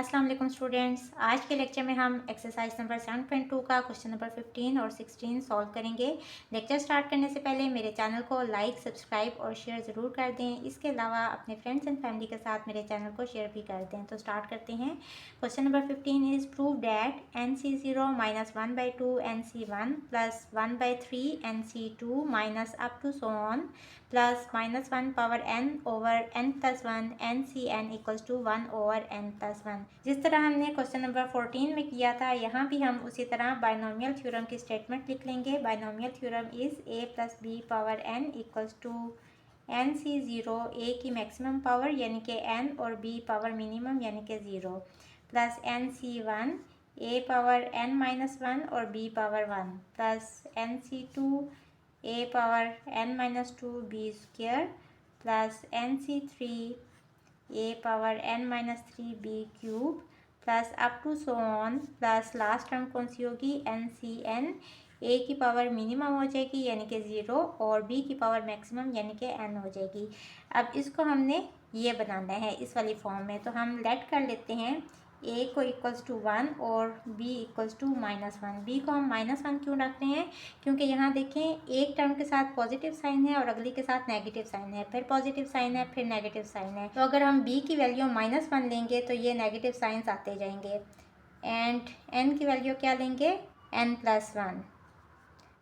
अस्सलाम वालेकुम स्टूडेंट्स। आज के लेक्चर में हम एक्सरसाइज नंबर 7.2 का क्वेश्चन नंबर 15 और 16 सॉल्व करेंगे। लेक्चर स्टार्ट करने से पहले मेरे चैनल को लाइक, सब्सक्राइब और शेयर ज़रूर कर दें। इसके अलावा अपने फ्रेंड्स एंड फैमिली के साथ मेरे चैनल को शेयर भी कर दें। तो स्टार्ट करते हैं। Question number 15 is prove that NC0 minus 1/2 NC1 plus 1/3 NC2 minus up to so on plus -1 power n over n plus 1 NCn equals to 1 over n plus 1। जिस तरह हमने क्वेश्चन नंबर 14 में किया था, यहाँ भी हम उसी तरह बायनोमियल थ्योरम की स्टेटमेंट लिख लेंगे। Binomial theorem is a plus b power n equals to NC0 a की मैक्सिमम पावर यानी कि n और b पावर मिनिमम यानी कि 0 plus NC1 a power n minus 1 और b power 1 plus NC2 a power n minus 2 b square plus NC3 a power n minus 3 b cube plus up to so on plus last term कौन सी होगी NCn a की power minimum हो जाएगी यानी कि 0 और b की पावर मैक्सिमम यानी कि n हो जाएगी। अब इसको हमने ये बनाना है इस वाली फॉर्म में, तो हम लेट कर लेते हैं a को इक्वल्स टू 1 और b इक्वल्स टू -1। b को हम -1 क्यों रख रहे हैं? क्योंकि यहाँ देखें एक टर्म के साथ पॉजिटिव साइन है और अगली के साथ नेगेटिव साइन है, फिर पॉजिटिव साइन है, फिर नेगेटिव साइन है। तो अगर हम b की वैल्यू -1 लेंगे तो ये नेगेटिव साइंस आते जाएंगे एंड n की वैल्यू क्या लेंगे n प्लस 1।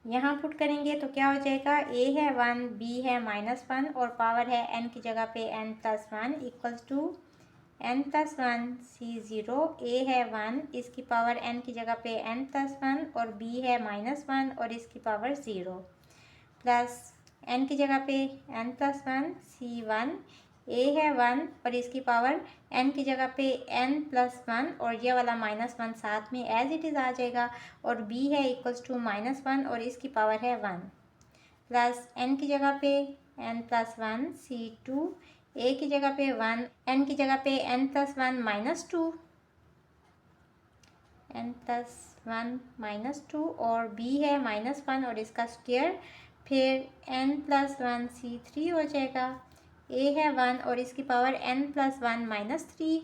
यहाँ पुट करेंगे तो क्या हो जाएगा, a है 1, b है -1 और पावर है n की जगह पे n plus 1 equals to n plus 1 C0। a है 1, इसकी पावर n की जगह पे n प्लस 1 और b है -1 और इसकी पावर 0 प्लस n की जगह पे n प्लस 1 C1। a है 1 और इसकी पावर n की जगह पे n प्लस 1 और ये वाला -1 साथ में एज इट इज़ आ जाएगा और b है इक्वल्स टू -1 और इसकी पावर है 1 प्लस n की जगह पे n प्लस 1 C2। a की जगह पे 1, n की जगह पे n plus 1 minus 2, n plus 1 minus 2 और b है -1 और इसका स्क्वायर, फिर n प्लस 1 C3 हो जाएगा। a है 1 और इसकी पावर n प्लस 1 माइनस 3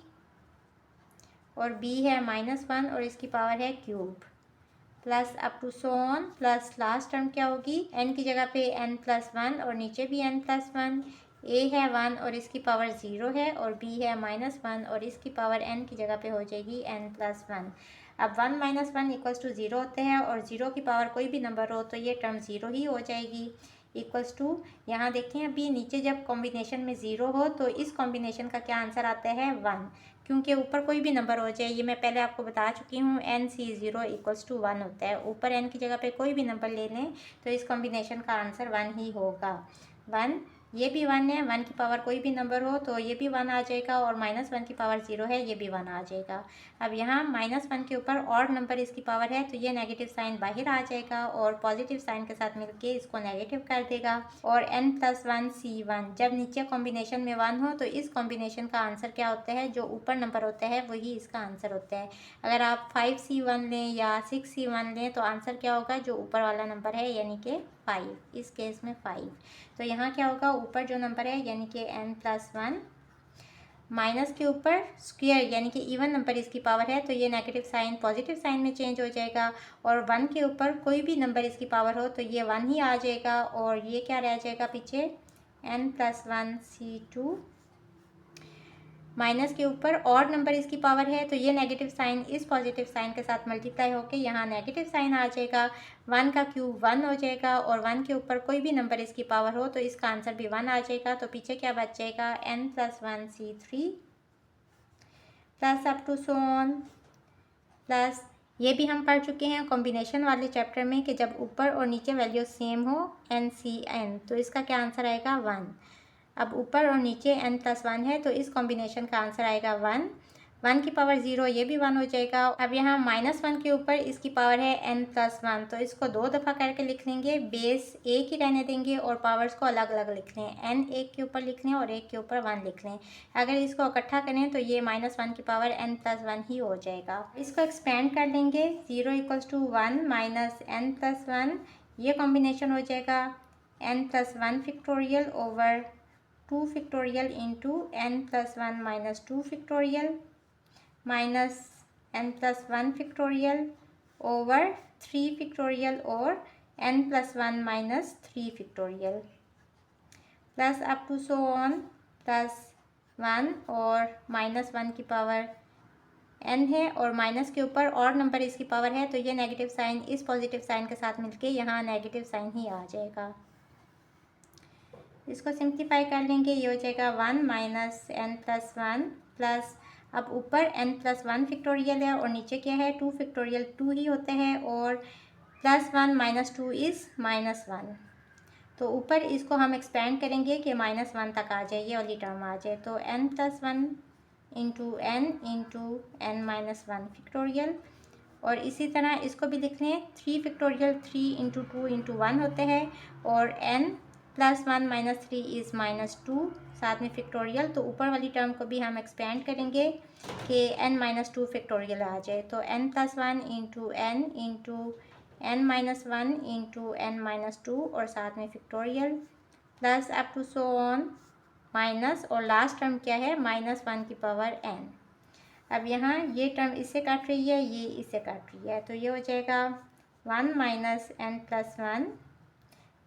और b है -1 और इसकी पावर है cube plus up to so on plus last term क्या होगी, n की जगह पे n प्लस 1 और नीचे भी n प्लस 1। a है 1 और इसकी पावर 0 है और b है -1 और इसकी पावर n की जगह पे हो जाएगी n प्लस 1। अब 1 - 1 इक्वल्स टू 0 होते हैं और 0 की पावर कोई भी नंबर हो तो ये टर्म 0 ही हो जाएगी इक्वल्स टू, यहाँ देखें अभी नीचे जब कॉम्बिनेशन में 0 हो तो इस कॉम्बिनेशन का क्या आंसर आता है 1, क्योंकि ऊपर कोई भी नंबर हो जाए, ये मैं पहले आपको बता चुकी हूँ NC0 इक्वल्स टू 1 होता है। ऊपर n की जगह पे कोई भी नंबर ले लें तो इस कॉम्बिनेशन का आंसर 1 ही होगा। 1, ये भी 1 है, 1 की पावर कोई भी नंबर हो तो ये भी 1 आ जाएगा और -1 की पावर 0 है, ये भी 1 आ जाएगा। अब यहाँ -1 के ऊपर और नंबर इसकी पावर है तो ये नेगेटिव साइन बाहर आ जाएगा और पॉजिटिव साइन के साथ मिलके इसको नेगेटिव कर देगा और n प्लस 1 C1। जब नीचे कॉम्बिनेशन में 1 हो तो इस कॉम्बिनेशन का आंसर क्या होता है, जो ऊपर नंबर होता है वही इसका आंसर होता है। अगर आप 5C1 लें या 6C1 लें तो आंसर क्या होगा, जो ऊपर वाला नंबर है यानी कि 5, इस केस में 5। तो यहाँ क्या होगा, ऊपर जो नंबर है यानी कि n प्लस 1 माइनस के ऊपर स्क्वायर यानी कि इवन नंबर इसकी पावर है तो ये नेगेटिव साइन पॉजिटिव साइन में चेंज हो जाएगा और 1 के ऊपर कोई भी नंबर इसकी पावर हो तो ये 1 ही आ जाएगा और ये क्या रह जाएगा पीछे n प्लस 1 C2। माइनस के ऊपर और नंबर इसकी पावर है तो ये नेगेटिव साइन इस पॉजिटिव साइन के साथ मल्टीप्लाई होकर यहाँ नेगेटिव साइन आ जाएगा। 1 का क्यूब 1 हो जाएगा और 1 के ऊपर कोई भी नंबर इसकी पावर हो तो इसका आंसर भी 1 आ जाएगा। तो पीछे क्या बच जाएगा n plus 1 C3 plus up to so on plus, ये भी हम पढ़ चुके हैं कॉम्बिनेशन वाले चैप्टर में कि जब ऊपर और नीचे वैल्यू सेम हो NCn तो इसका क्या आंसर आएगा 1। अब ऊपर और नीचे n प्लस 1 है तो इस कॉम्बिनेशन का आंसर आएगा 1। 1 की पावर 0 ये भी 1 हो जाएगा। अब यहाँ -1 के ऊपर इसकी पावर है n प्लस 1 तो इसको 2 दफ़ा करके लिख लेंगे, बेस एक ही रहने देंगे और पावर्स को अलग अलग लिख लें। n एक के ऊपर लिख लें और एक के ऊपर 1 लिख लें। अगर इसको इकट्ठा करें तो ये -1 की पावर n प्लस 1 ही हो जाएगा। इसको एक्सपेंड कर लेंगे, 0 equals to 1 minus n plus 1, ये कॉम्बिनेशन हो जाएगा n plus 1 factorial over 2 factorial into n plus 1 minus 2 factorial minus n plus 1 factorial over 3 factorial और n plus 1 minus 3 factorial plus up to so on plus 1 और minus 1 की power n है और minus के ऊपर और नंबर इसकी power है, तो ये नेगेटिव साइन इस पॉजिटिव साइन के साथ मिलके यहाँ नेगेटिव साइन ही आ जाएगा। इसको सिंप्लीफाई कर लेंगे, ये हो जाएगा 1 माइनस n प्लस 1 प्लस, अब ऊपर n प्लस 1 फैक्टोरियल है और नीचे क्या है 2 फैक्टोरियल 2 ही होते हैं और प्लस 1 माइनस 2 इज़ माइनस 1। तो ऊपर इसको हम एक्सपेंड करेंगे कि माइनस 1 तक आ जाए, ये वाली टर्म आ जाए, तो n plus 1 into n minus 1 factorial. और इसी तरह इसको भी लिख लें 3 फैक्टोरियल 3 इंटू 2 इंटू 1 होते हैं और n plus 1 minus 3 is minus 2 साथ में फैक्टोरियल। तो ऊपर वाली टर्म को भी हम एक्सपेंड करेंगे कि n माइनस 2 फैक्टोरियल आ जाए, तो n plus 1 into n minus 1 into n minus 2 और साथ में factorial plus up to so on minus, और लास्ट टर्म क्या है माइनस 1 की पावर n। अब यहाँ ये टर्म इससे काट रही है, ये इससे काट रही है, तो ये हो जाएगा 1 minus n plus 1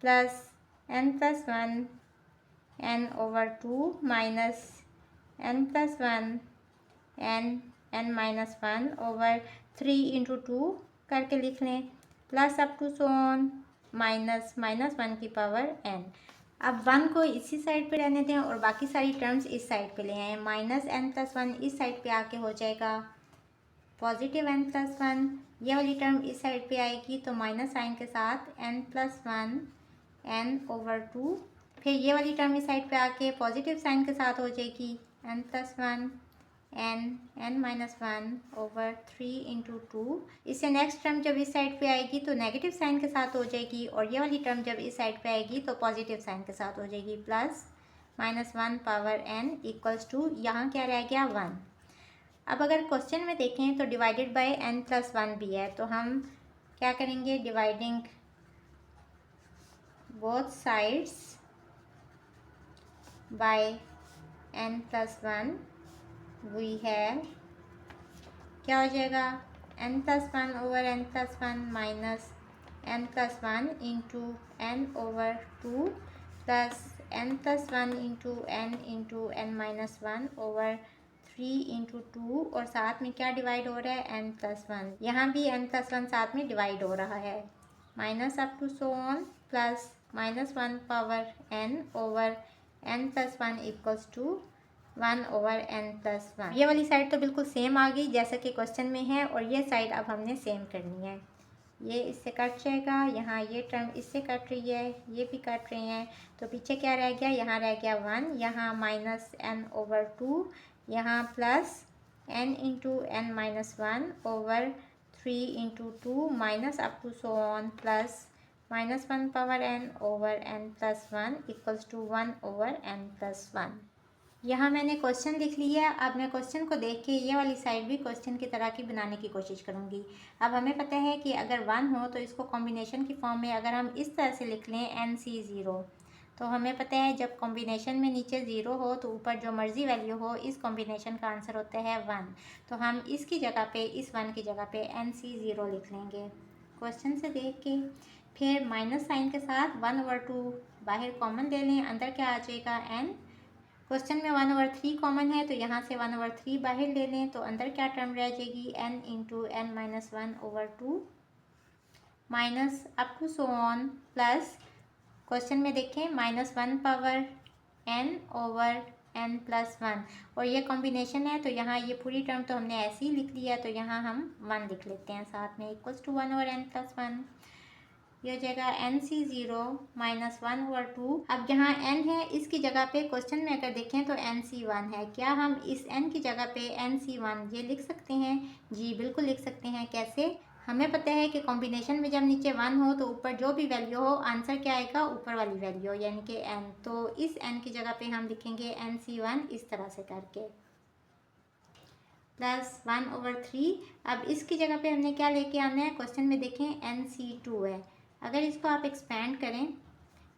plus n plus 1 n over 2 minus n plus 1 n minus 1 over 3 into 2 करके लिख लें plus up to so on minus 1 की पावर n। अब 1 को इसी साइड पे रहने दें और बाकी सारी टर्म्स इस साइड पे ले आएँ। माइनस n प्लस 1 इस साइड पे आके हो जाएगा पॉजिटिव n प्लस 1, ये वाली टर्म इस साइड पे आएगी तो माइनस साइन के साथ n प्लस 1 n ओवर 2, फिर ये वाली टर्म इस साइड पे आके पॉजिटिव साइन के साथ हो जाएगी n plus 1 n minus 1 over 3 into 2। इससे नेक्स्ट टर्म जब इस साइड पे आएगी तो नेगेटिव साइन के साथ हो जाएगी और ये वाली टर्म जब इस साइड पे आएगी तो पॉजिटिव साइन के साथ हो जाएगी plus minus 1 power n equals to, यहाँ क्या रह गया 1। अब अगर क्वेश्चन में देखें तो डिवाइडेड बाय n प्लस 1 भी है, तो हम क्या करेंगे dividing both sides by n plus 1 we have क्या हो जाएगा n plus 1 over n plus 1 minus n plus 1 into n over 2 plus n plus 1 into n minus 1 over 3 into 2 और साथ में क्या डिवाइड हो रहा है n प्लस 1, यहाँ भी n प्लस 1 साथ में डिवाइड हो रहा है minus up to so on plus minus 1 power n over n plus 1 equals to 1 over n plus 1। ये वाली साइड तो बिल्कुल सेम आ गई जैसा कि क्वेश्चन में है और ये साइड अब हमने सेम करनी है, ये इससे कट जाएगा, यहाँ ये टर्म इससे कट रही है, ये भी कट रहे हैं, तो पीछे क्या रह गया, यहाँ रह गया 1, यहाँ माइनस n ओवर 2, यहाँ plus n into n minus 1 over 3 into 2 minus up to so on plus minus 1 power n over n plus 1 equals to 1 over n plus 1। यहाँ मैंने क्वेश्चन लिख लिया है। अब मैं क्वेश्चन को देख के ये वाली साइड भी क्वेश्चन की तरह की बनाने की कोशिश करूँगी। अब हमें पता है कि अगर 1 हो तो इसको कॉम्बिनेशन की फॉर्म में अगर हम इस तरह से लिख लें NC0, तो हमें पता है जब कॉम्बिनेशन में नीचे 0 हो तो ऊपर जो मर्ज़ी वैल्यू हो इस कॉम्बिनेशन का आंसर होता है 1, तो हम इसकी जगह पे इस 1 की जगह पे NC0 लिख लेंगे क्वेश्चन से देख के। फिर माइनस साइन के साथ 1 ओवर 2 बाहर कॉमन ले लें, अंदर क्या आ जाएगा n, क्वेश्चन में 1 ओवर 3 कॉमन है तो यहाँ से 1 ओवर 3 बाहर ले लें, तो अंदर क्या टर्म रह जाएगी n into n minus 1 over 2 minus up to so on plus, question में देखें minus 1 power n over n plus 1 और ये कॉम्बिनेशन है तो यहाँ ये पूरी टर्म तो हमने ऐसे ही लिख लिया, तो यहाँ हम 1 लिख लेते हैं साथ में equals to 1 over n plus 1, ये हो जाएगा NC0 माइनस 1 ओवर 2। अब यहाँ n है, इसकी जगह पे क्वेश्चन में अगर देखें तो NC1 है, क्या हम इस n की जगह पे NC1 ये लिख सकते हैं? जी बिल्कुल लिख सकते हैं। कैसे? हमें पता है कि कॉम्बिनेशन में जब नीचे 1 हो तो ऊपर जो भी वैल्यू हो आंसर क्या आएगा, ऊपर वाली वैल्यू यानी कि n, तो इस n की जगह पे हम लिखेंगे NC1 इस तरह से करके प्लस 1 ओवर 3। अब इसकी जगह पे हमने क्या लेके आना है, क्वेश्चन में देखें NC2 है, अगर इसको आप एक्सपेंड करें,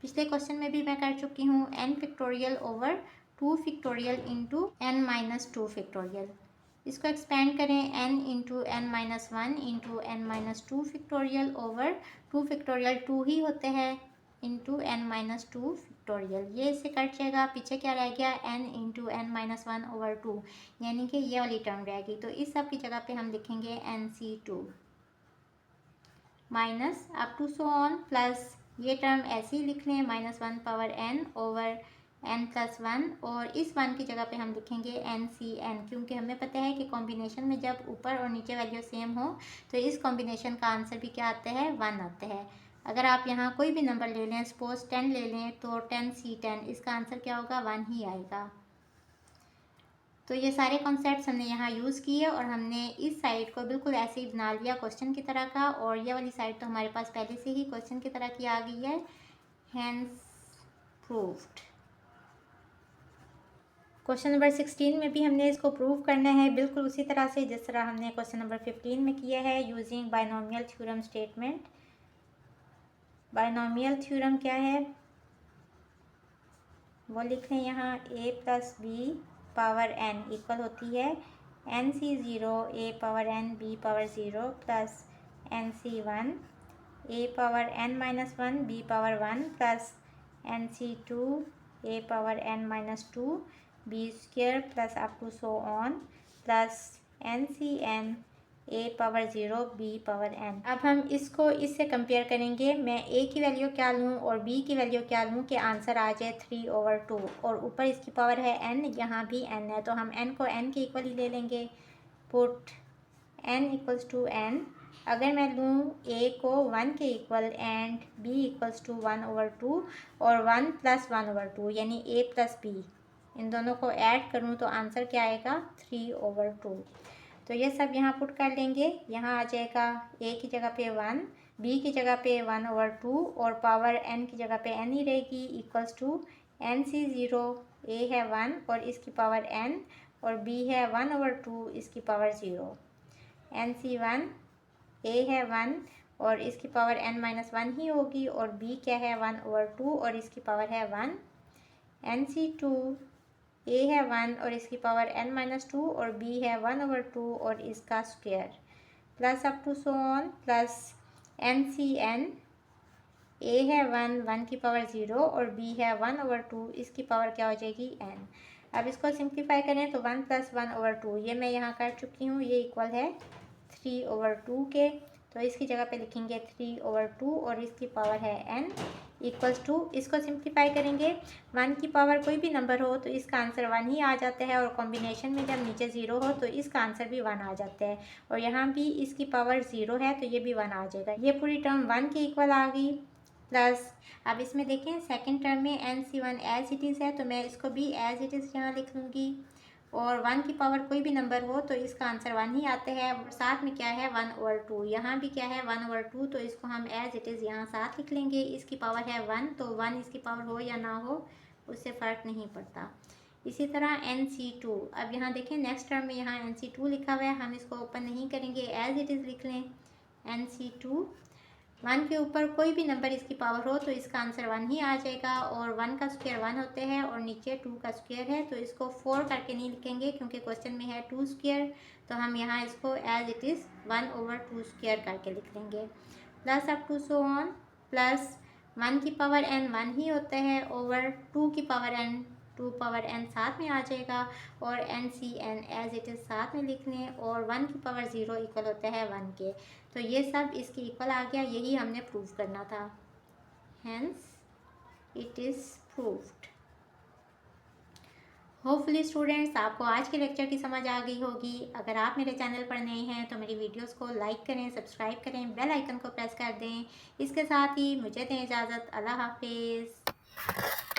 पिछले क्वेश्चन में भी मैं कर चुकी हूँ, n factorial over 2 factorial into n minus 2 factorial, इसको एक्सपेंड करें n into n minus one into n minus two factorial over 2 factorial 2 ही होते हैं into n minus two factorial. ये इससे कट जाएगा, पीछे क्या रह गया n into n minus one over 2, यानी कि ये वाली टर्म रहेगी। तो इस सब की जगह पे हम लिखेंगे NC2 minus up to so on plus ये टर्म ऐसे ही लिख लें minus one power n over n plus one, और इस वन की जगह पे हम लिखेंगे NCN, क्योंकि हमें पता है कि कॉम्बिनेशन में जब ऊपर और नीचे वैल्यू सेम हो तो इस कॉम्बिनेशन का आंसर भी क्या आता है, 1 आता है। अगर आप यहाँ कोई भी नंबर ले लें, सपोज 10 ले लें, तो 10C10, इसका आंसर क्या होगा, 1 ही आएगा। तो ये सारे कॉन्सेप्ट्स हमने यहाँ यूज़ किए और हमने इस साइड को बिल्कुल ऐसे ही बना लिया क्वेश्चन की तरह का, और ये वाली साइड तो हमारे पास पहले से ही क्वेश्चन की तरह की आ गई है, हैंस प्रूव्ड। क्वेश्चन नंबर 16 में भी हमने इसको प्रूव करना है बिल्कुल उसी तरह से जिस तरह हमने क्वेश्चन नंबर 15 में किया है, using binomial theorem statement. Binomial theorem क्या है वो लिख लें यहाँ, a plus b power n equal होती है NC0 a power n b power 0 plus NC1 a power n minus one b power 1 plus NC2 a power n minus 2 b square plus up to so on plus NCn a power 0 b power n। अब हम इसको इससे compare करेंगे, मैं a की value क्या लूँ और b की वैल्यू क्या लूँ कि आंसर आ जाए 3/2, और ऊपर इसकी पावर है n, यहाँ भी n है, तो हम n को n के इक्वल ही ले लेंगे। Put n equals to n, अगर मैं लूँ a को 1 के equal and b equals to 1/2 और 1 प्लस 1/2 यानी a प्लस b, इन दोनों को ऐड करूँ तो आंसर क्या आएगा, 3/2। तो ये सब यहाँ पुट कर लेंगे, यहाँ आ जाएगा a की जगह पे 1, b की जगह पे 1/2 और पावर n की जगह पे n ही रहेगी, इक्वल्स टू NC0 a है 1 और इसकी पावर n और b है 1/2 इसकी पावर 0, NC1 a है 1 और इसकी पावर n माइनस 1 ही होगी, और b क्या है 1/2 और इसकी पावर है 1, NC2 a है 1 और इसकी पावर n माइनस 2 और b है 1/2 और इसका square plus up to so on plus NCn a है 1 की पावर 0 और b है 1/2 इसकी पावर क्या हो जाएगी, n। अब इसको सिंप्लीफाई करें तो 1 प्लस 1/2 ये मैं यहाँ कर चुकी हूँ, ये इक्वल है 3/2 के, तो इसकी जगह पे लिखेंगे 3/2 और इसकी पावर है n इक्वल्स टू, इसको सिंप्लीफाई करेंगे 1 की पावर कोई भी नंबर हो तो इसका आंसर 1 ही आ जाता है, और कॉम्बिनेशन में जब नीचे 0 हो तो इसका आंसर भी 1 आ जाता है, और यहाँ भी इसकी पावर 0 है तो ये भी 1 आ जाएगा। ये पूरी टर्म 1 के इक्वल आ गई, प्लस अब इसमें देखें सेकेंड टर्म में NC1 एज इट इज़ है तो मैं इसको भी एज इट इज़ यहाँ लिख लूँगी, और 1 की पावर कोई भी नंबर हो तो इसका आंसर 1 ही आता है, साथ में क्या है 1/2, यहाँ भी क्या है 1/2, तो इसको हम एज इट इज़ यहाँ साथ लिख लेंगे। इसकी पावर है 1 तो 1 इसकी पावर हो या ना हो उससे फ़र्क नहीं पड़ता। इसी तरह NC2, अब यहाँ देखें नेक्स्ट टर्म में यहाँ NC2 लिखा हुआ है, हम इसको ओपन नहीं करेंगे, एज इट इज़ लिख लें NC2। 1 के ऊपर कोई भी नंबर इसकी पावर हो तो इसका आंसर 1 ही आ जाएगा, और 1 का स्क्वायर 1 होते हैं और नीचे 2 का स्क्वायर है, तो इसको 4 करके नहीं लिखेंगे क्योंकि क्वेश्चन में है 2 स्क्वायर, तो हम यहाँ इसको एज इट इज़ 1/2 स्क्वायर करके लिख लेंगे, plus up to so on plus 1 की पावर n 1 ही होता है ओवर 2 की पावर n, 2 पावर n साथ में आ जाएगा, और NCn एज इट इज़ साथ में लिख लें, और 1 की पावर 0 इक्वल होता है 1 के, तो ये सब इसकी इक्वल आ गया, यही हमने प्रूव करना था, hence it is proved. Hopefully students आपको आज के लेक्चर की समझ आ गई होगी। अगर आप मेरे चैनल पर नए हैं तो मेरी वीडियोस को लाइक करें, सब्सक्राइब करें, बेल आइकन को प्रेस कर दें। इसके साथ ही मुझे दें इजाज़त, अल्लाह हाफिज़।